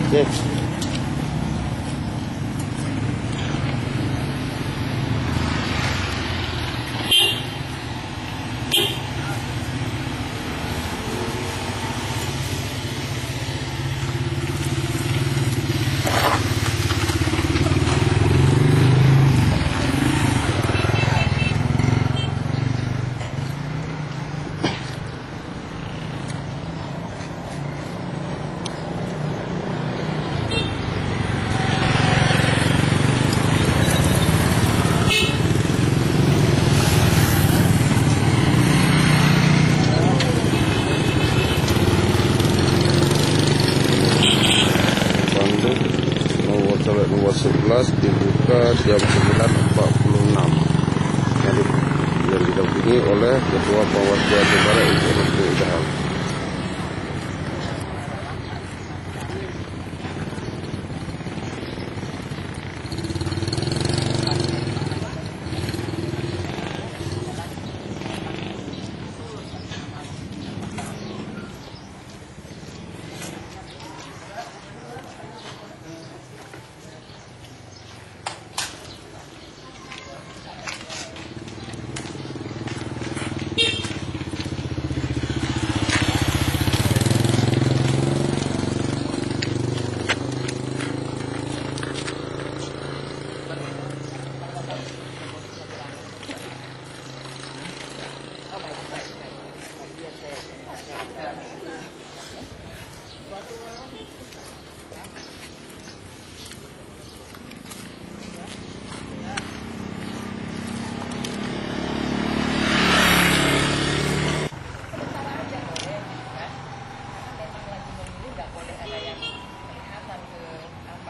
Oke. Nomor 11 dibuka jam 9.46 yang didampingi oleh Ketua Pengawas Jawa Barat untuk Dahal.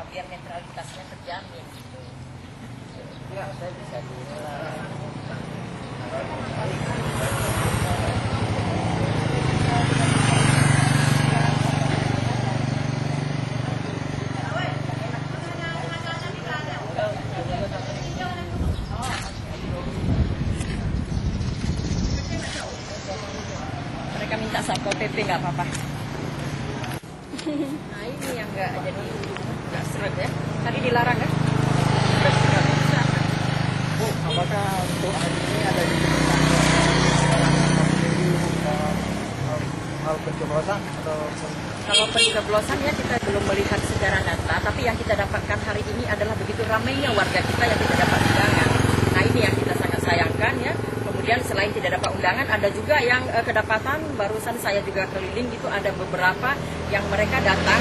Biar netralitasnya terjamin gitu. Ya, saya bisa mereka minta satpol PP nggak apa-apa. Nah ini yang nggak jadi nggak seret ya. Tadi dilarang kan? Bu, apakah untuk hari ini ada hal pencoblosan atau kalau pencoblosan ya kita belum melihat secara data, tapi yang kita dapatkan hari ini adalah begitu ramainya warga kita yang tidak dapat undangan. Nah ini yang kita sangat sayangkan ya. Kemudian selain tidak dapat undangan, ada juga yang kedapatan, barusan saya juga keliling gitu, ada beberapa yang mereka datang